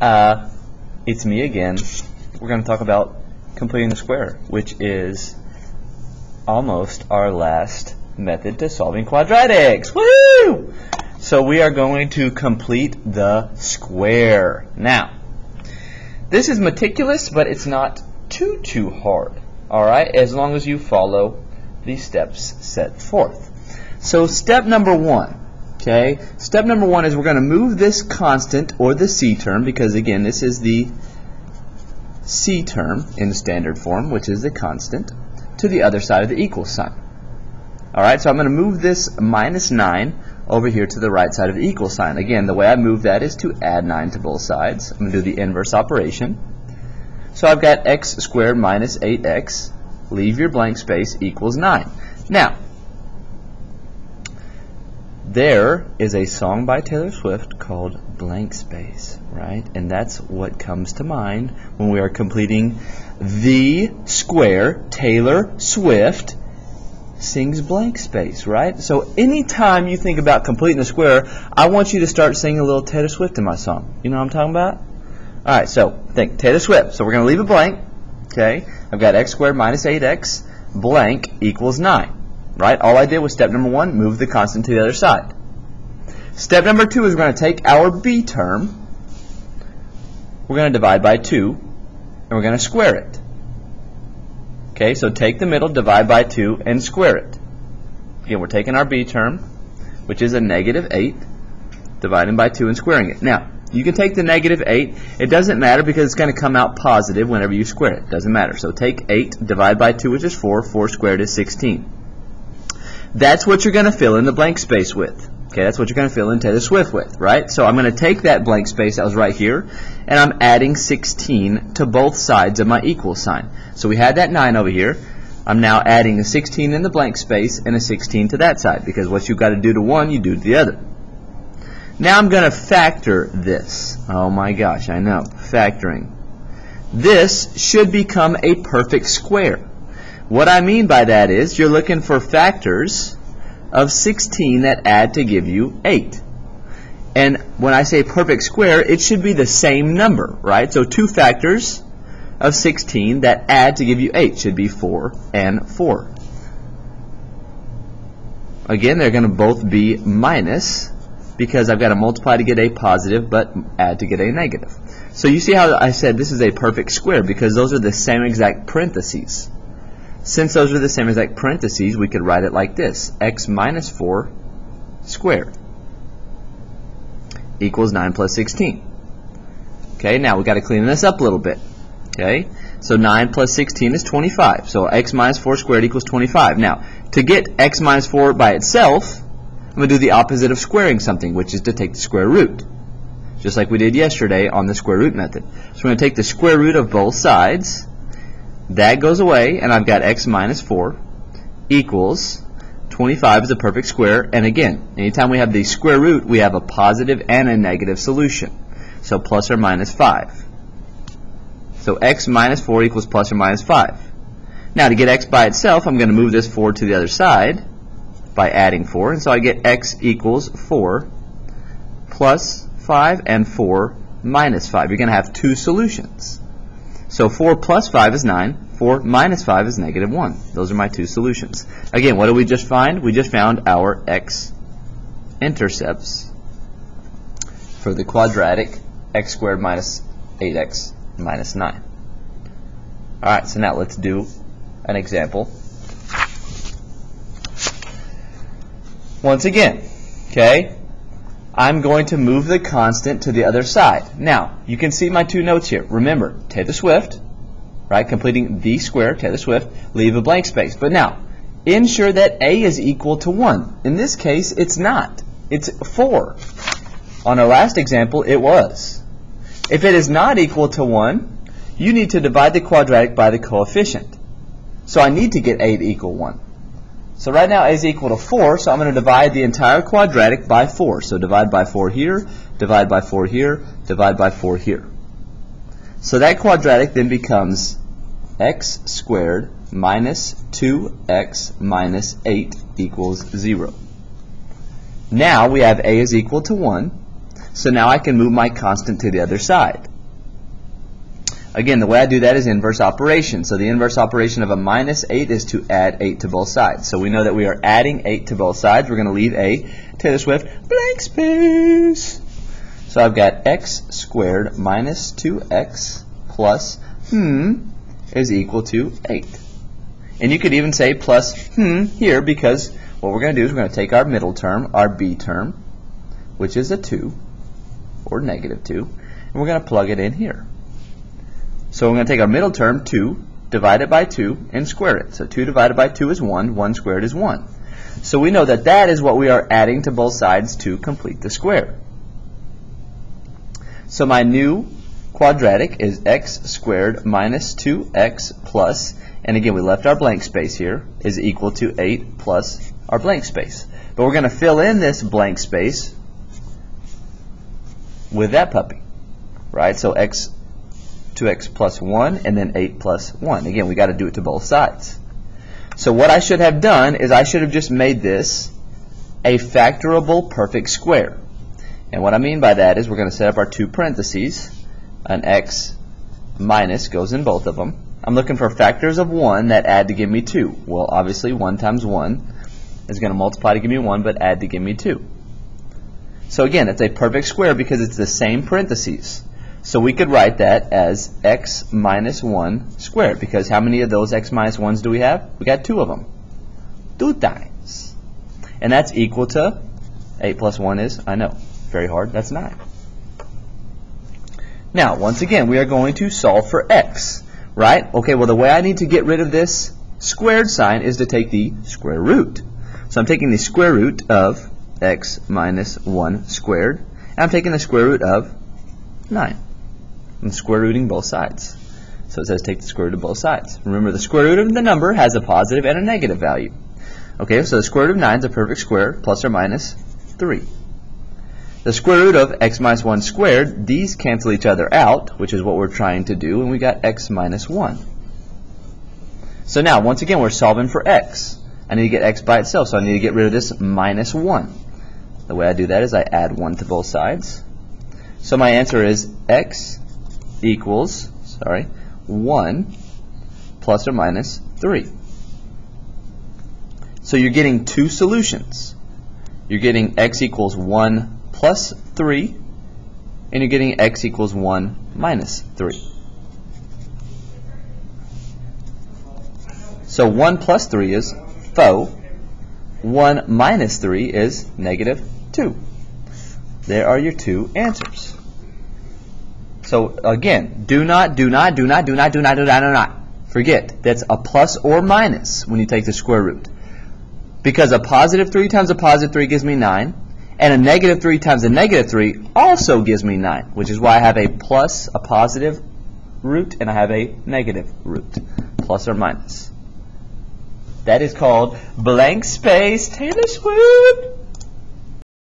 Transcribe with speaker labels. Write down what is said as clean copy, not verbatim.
Speaker 1: It's me again. We're going to talk about completing the square, which is almost our last method to solving quadratics. Woo! So we are going to complete the square. Now, this is meticulous, but it's not too hard. Alright, as long as you follow the steps set forth. So step number one. Okay, step number one is we're going to move this constant, or the c term, because again this is the c term in the standard form, which is the constant, to the other side of the equal sign. Alright, so I'm going to move this minus 9 over here to the right side of the equal sign. Again, the way I move that is to add 9 to both sides. I'm going to do the inverse operation. So I've got x squared minus 8x, leave your blank space, equals 9. Now, there is a song by Taylor Swift called Blank Space, right? And that's what comes to mind when we are completing the square. Taylor Swift sings Blank Space, right? So anytime you think about completing the square, I want you to start singing a little Taylor Swift in my song. You know what I'm talking about? Alright, so think Taylor Swift. So we're going to leave it blank. Okay, I've got x squared minus 8x blank equals 9. Right? All I did was step number one, move the constant to the other side. Step number two is we're going to take our b term, we're going to divide by 2, and we're going to square it. Okay, so take the middle, divide by 2, and square it. Again, we're taking our b term, which is a negative 8, dividing by 2 and squaring it. Now, you can take the negative 8. It doesn't matter because it's going to come out positive whenever you square it. Doesn't matter. So take 8, divide by 2, which is 4. 4 squared is 16. That's what you're going to fill in the blank space with. Okay, that's what you're going to fill in Taylor Swift with, right? So I'm going to take that blank space that was right here, and I'm adding 16 to both sides of my equal sign. So we had that 9 over here. I'm now adding a 16 in the blank space and a 16 to that side, because what you've got to do to one, you do to the other. Now I'm going to factor this. Oh my gosh, I know, factoring. This should become a perfect square. What I mean by that is you're looking for factors of 16 that add to give you 8. And when I say perfect square, it should be the same number, right? So two factors of 16 that add to give you 8 should be 4 and 4. Again, they're going to both be minus because I've got to multiply to get a positive but add to get a negative. So you see how I said this is a perfect square because those are the same exact parentheses. Since those are the same exact parentheses, we could write it like this. X minus 4 squared equals 9 plus 16. Okay, now we've got to clean this up a little bit. Okay, so 9 plus 16 is 25. So x minus 4 squared equals 25. Now, to get x minus 4 by itself, I'm going to do the opposite of squaring something, which is to take the square root. Just like we did yesterday on the square root method. So we're going to take the square root of both sides. That goes away, and I've got x minus 4 equals 25 is a perfect square. And again, anytime we have the square root, we have a positive and a negative solution. So plus or minus 5. So x minus 4 equals plus or minus 5. Now to get x by itself, I'm going to move this 4 to the other side by adding 4. And so I get x equals 4 plus 5 and 4 minus 5. You're going to have two solutions. So 4 plus 5 is 9. 4 minus 5 is negative 1. Those are my two solutions. Again, what did we just find? We just found our x-intercepts for the quadratic x squared minus 8x minus 9. Alright, so now let's do an example. Once again, okay, I'm going to move the constant to the other side. Now, you can see my two notes here. Remember, Taylor Swift, right, completing the square, Taylor Swift, leave a blank space. But now, ensure that a is equal to 1. In this case, it's not. It's 4. On our last example, it was. If it is not equal to 1, you need to divide the quadratic by the coefficient. So I need to get a to equal 1. So right now a is equal to 4, so I'm going to divide the entire quadratic by 4. So divide by 4 here, divide by 4 here, divide by 4 here. So that quadratic then becomes x squared minus 2x minus 8 equals 0. Now we have a is equal to 1. So now I can move my constant to the other side. Again, the way I do that is inverse operation. So the inverse operation of a minus 8 is to add 8 to both sides. So we know that we are adding 8 to both sides. We're going to leave a Taylor Swift blank space. So I've got x squared minus 2x plus is equal to 8. And you could even say plus here, because what we're going to do is we're going to take our middle term, our b term, which is a 2 or negative 2, and we're going to plug it in here. So we're going to take our middle term, 2, divide it by 2, and square it. So 2 divided by 2 is 1, 1 squared is 1. So we know that that is what we are adding to both sides to complete the square. So my new quadratic is x squared minus 2x plus, and again we left our blank space here, is equal to 8 plus our blank space. But we're going to fill in this blank space with that puppy, right? So 2x plus 1 and then 8 plus 1. Again, we got to do it to both sides. So what I should have done is I should have just made this a factorable perfect square. And what I mean by that is we're going to set up our two parentheses. An x minus goes in both of them. I'm looking for factors of 1 that add to give me 2. Well, obviously 1 times 1 is going to multiply to give me 1, but add to give me 2. So again, it's a perfect square because it's the same parentheses. So we could write that as x minus 1 squared, because how many of those x minus 1s do we have? We got 2 of them. 2 times. And that's equal to 8 plus 1 is, I know, very hard, that's 9. Now, once again, we are going to solve for x, right? Okay, well, the way I need to get rid of this squared sign is to take the square root. So I'm taking the square root of x minus 1 squared, and I'm taking the square root of 9. I'm square rooting both sides. So it says take the square root of both sides. Remember, the square root of the number has a positive and a negative value. Okay, so the square root of 9 is a perfect square, plus or minus 3. The square root of x minus 1 squared, these cancel each other out, which is what we're trying to do, and we got x minus 1. So now, once again, we're solving for x. I need to get x by itself, so I need to get rid of this minus 1. The way I do that is I add 1 to both sides. So my answer is x equals, 1 plus or minus 3. So you're getting two solutions. You're getting x equals 1 plus 3, and you're getting x equals 1 minus 3. So 1 plus 3 is 4. 1 minus 3 is negative 2. There are your two answers. So again, do not forget that's a plus or minus when you take the square root. Because a positive 3 times a positive 3 gives me 9, and a negative 3 times a negative 3 also gives me 9, which is why I have a plus, a positive root, and I have a negative root, plus or minus. That is called blank space Taylor Swift.